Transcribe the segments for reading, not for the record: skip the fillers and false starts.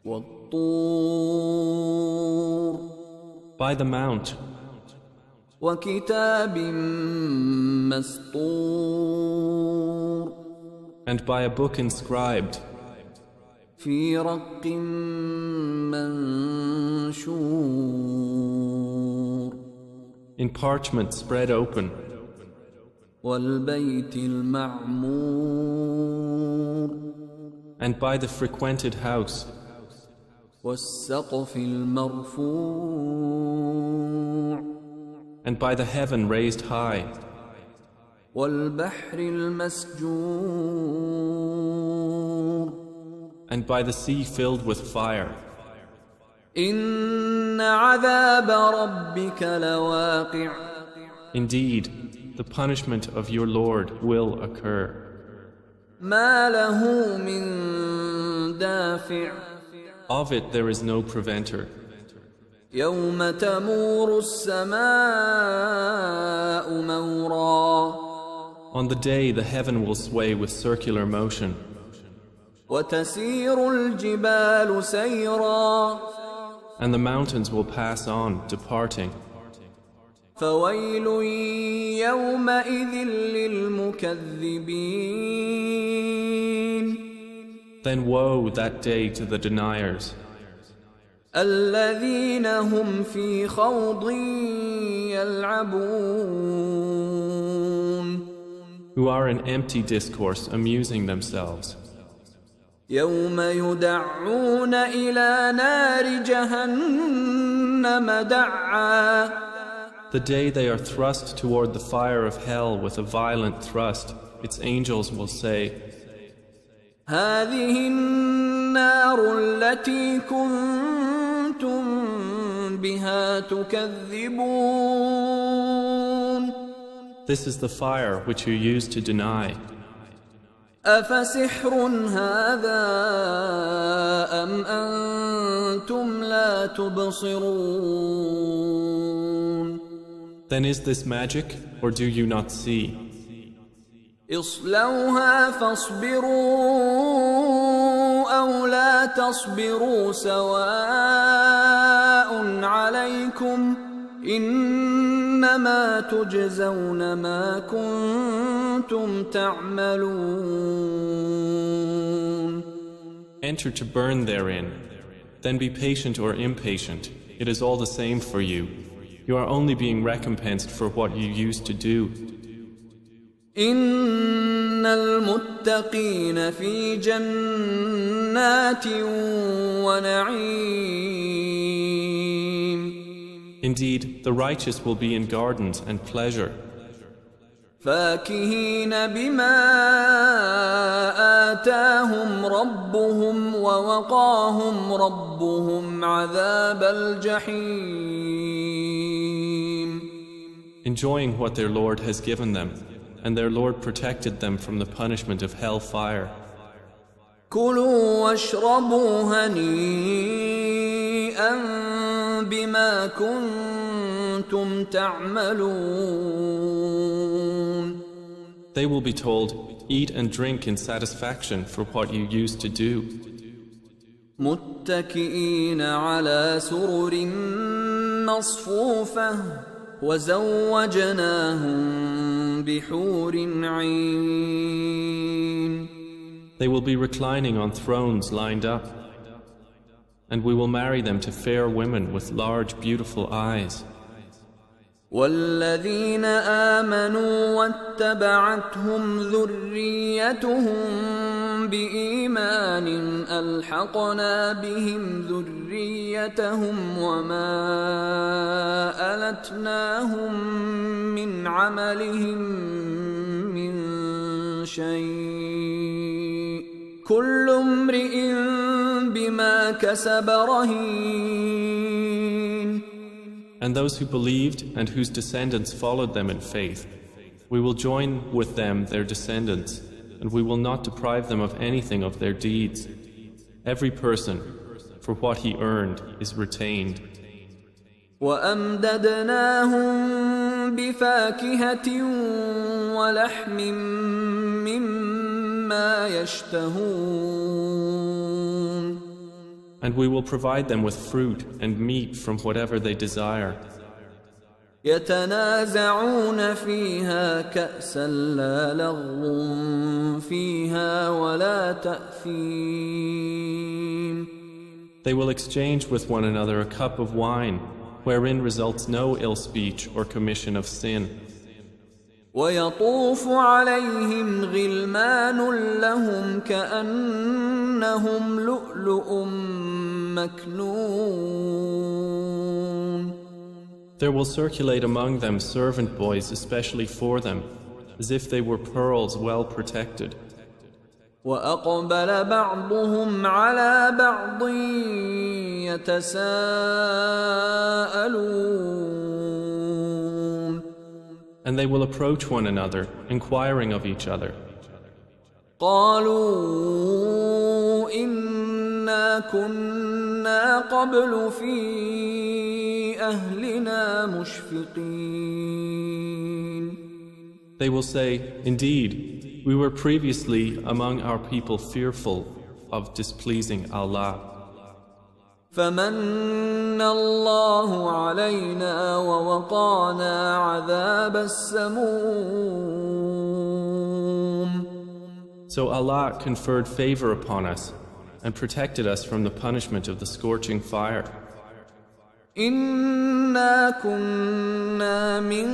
والطور By the mount, وكتاب مسطور and by a book inscribed, في رق منشور in parchment spread open, والبيت المعمور and by the frequented house, والسقف المرفوع and by the heaven raised high, والبحر المسجور and by the sea filled with fire. إن عذاب ربك لواقع Indeed, the punishment of your Lord will occur. ما له من دافع Of it there is no preventer. يوم تمور السماء مورا On the day the heaven will sway with circular motion, وتسير الجبال سيرا and the mountains will pass on, departing. فويل يومئذ للمكذبين Then woe that day to the deniers, الذين هم في خوض يلعبون who are in empty discourse amusing themselves. يوم يدعون إلى نار جهنم دعا The day they are thrust toward the fire of hell with a violent thrust, its angels will say, هذه النار التي كنتم بها تكذبون This is the fire which you used to deny. أفسحر هذا أم أنتم لا تبصرون Then is this magic, or do you not see? اصلوها فاصبروا أو لا تصبروا سواء عليكم إنما تجزون ما كنتم تعملون Enter to burn therein, then be patient or impatient. It is all the same for you. You are only being recompensed for what you used to do. إن المتقين في جنات ونعيم Indeed, the righteous will be in gardens and pleasure, فاكهين بما آتاهم ربهم ووقاهم ربهم عذاب الجحيم enjoying what their Lord has given them, and their Lord protected them from the punishment of hell fire. كلوا واشربوا هنيئا بما كنتم تعملون They will be told, eat and drink in satisfaction for what you used to do. متكئين على سرر مصفوفة وزوجناهم بحور عين They will be reclining on thrones lined up, and we will marry them to fair women with large, beautiful eyes. والذين آمنوا واتبعتهم ذريتهم بإيمان ألحقنا بهم ذريتهم وما ألتناهم من عملهم من شيء كل امرئ بما كسب رهين And those who believed and whose descendants followed them in faith, we will join with them their descendants, and we will not deprive them of anything of their deeds. Every person, for what he earned, is retained. وأمددناهم بفاكهة ولحم مما يشتهون. And we will provide them with fruit and meat from whatever they desire. يتنازعون فيها كأسا لا لغو فيها ولا تأثيم. They will exchange with one another a cup of wine, wherein results no ill speech or commission of sin. ويطوف عليهم غلمان لهم كأنهم لؤلؤ مكنون. There will circulate among them servant boys especially for them, as if they were pearls well protected. وأقبل بعضهم على بعض يتساءلون. And they will approach one another, inquiring of each other. قالوا إنا كنا قبل في أهلنا مشفقين. They will say, Indeed, we were previously among our people fearful of displeasing Allah. فمن الله علينا ووقانا عذاب السموم. So Allah conferred favor upon us and protected us from the punishment of the scorching fire. إنا كنا من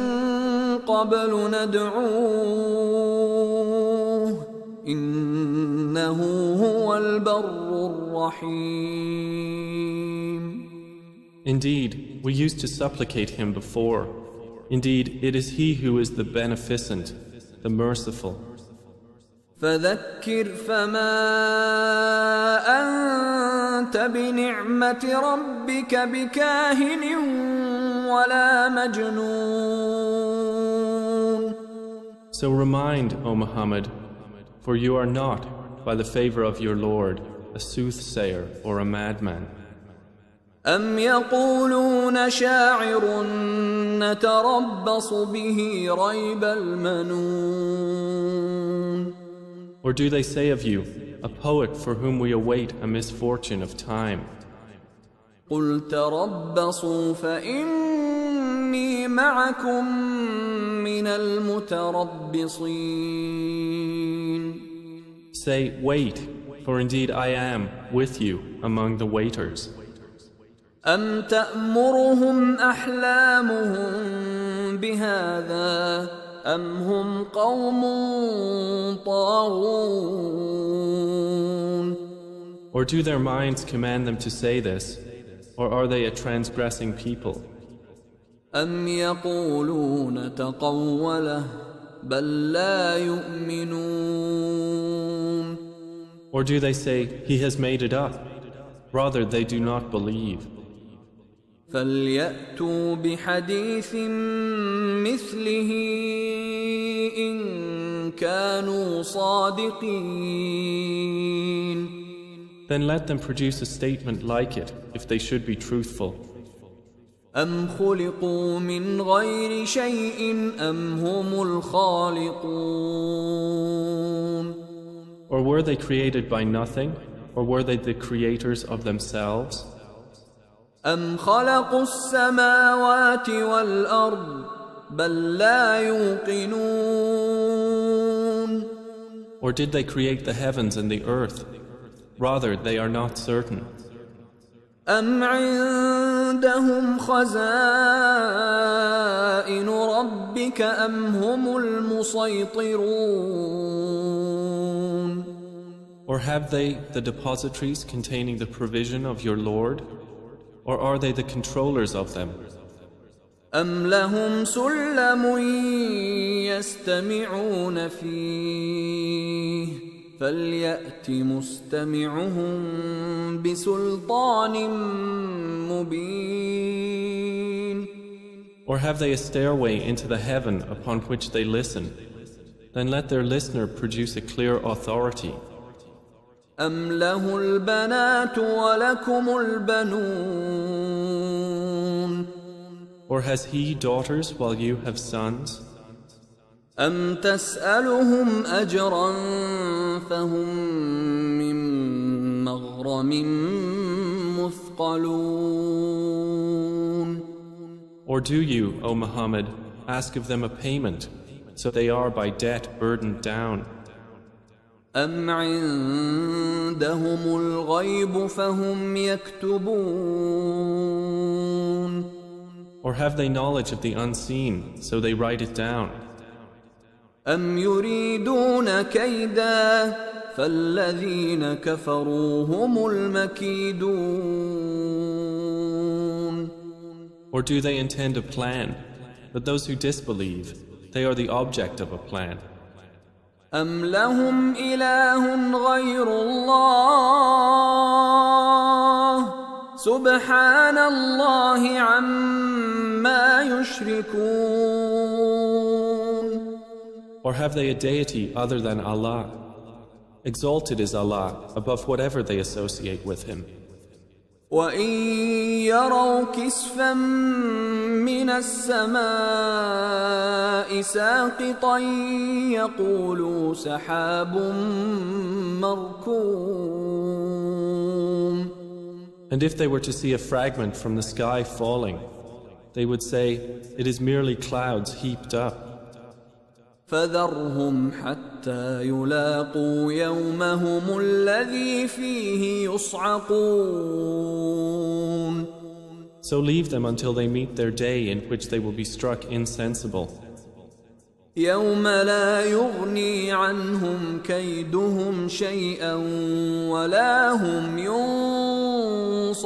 قبل ندعوه إنه هو البر الرحيم. Indeed, we used to supplicate him before. Indeed, it is he who is the beneficent, the merciful. فذكر فما أنت بنعمة ربك بكاهن ولا مجنون. So remind, O Muhammad, for you are not, by the favor of your Lord, a soothsayer or a madman. أم يقولون شاعر نتربص به ريب المنون. Or do they say of you, a poet for whom we await a misfortune of time? قل تربصوا فإني معكم من المتربصين. Say, wait, for indeed I am with you among the waiters. أم تأمرهم أحلامهم بهذا أم هم قوم طاغون. Or do their minds command them to say this, or are they a transgressing people? أم يقولون تقوله بل لا يؤمنون. Or do they say, he has made it up? Rather, they do not believe. فليأتوا بحديث مثله إن كانوا صادقين. Then let them produce a statement like it, if they should be truthful. أم خلقوا من غير شيء أم هم الخالقون. Or were they created by nothing, or were they the creators of themselves? أم خلقوا السماوات والأرض بل لا يوقنون. Or did they create the heavens and the earth? Rather, they are not certain. أم عندهم خزائن ربك أم هم المسيطرون. Or have they the depositories containing the provision of your Lord? Or are they the controllers of them? أم لهم سلم يستمعون فيه فليأت مستمعهم بسلطان مبين. Or have they a stairway into the heaven upon which they listen? Then let their listener produce a clear authority. أم له البنات ولكم البنون. Or has he daughters while you have sons? أم تسألهم أجرا فهم من مغرم مثقلون Or do you, O Muhammad, ask of them a payment, so they are by debt burdened down? أم عندهم الغيب فهم يكتبون Or have they knowledge of the unseen, so they write it down? أم يريدون كيدا فالذين كفروا هم المكيدون Or do they intend a plan? But those who disbelieve, they are the object of a plan. أم لهم إله غير الله سبحان الله عما يشركون Or have they a deity other than Allah? Exalted is Allah above whatever they associate with Him. وإن يروا كسفا من السماء ساقطا يقولوا سحاب مركوم And if they were to see a fragment from the sky falling, they would say, it is merely clouds heaped up. فذرهم حتى يلاقوا يومهم الذي فيه يصعقون So leave them until they meet their day in which they will be struck insensible. يوم لا يغني عنهم كيدهم شيئا ولا هم ينصرون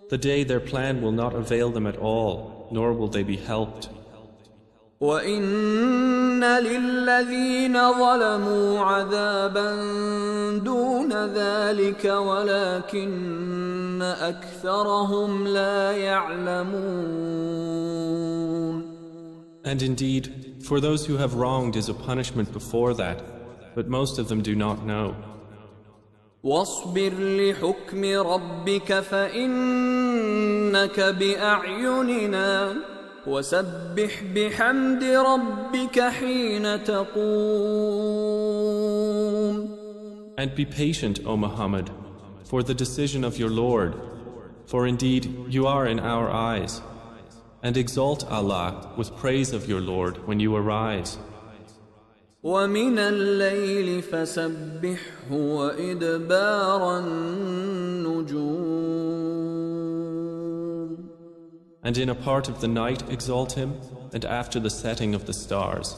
The day their plan will not avail them at all, nor will they be helped. وَإِنَّ لِلَّذِينَ ظَلَمُوا عَذَابًا دُونَ ذَلِكَ وَلَكِنَّ أَكْثَرَهُمْ لَا يَعْلَمُونَ And indeed, for those who have wronged is a punishment before that, but most of them do not know. وَاصْبِرْ لِحُكْمِ رَبِّكَ فَإِنَّكَ بِأَعْيُنِنَا وَسَبِّحْ بِحَمْدِ رَبِّكَ حِينَ تَقُومُ And be patient, O Muhammad, for the decision of your Lord, for indeed you are in our eyes. And exalt Allah with praise of your Lord when you arise. وَمِنَ اللَّيْلِ فَسَبِّحْهُ وَإِدْبَارَ النُّجُومِ And in a part of the night exalt him, and after the setting of the stars.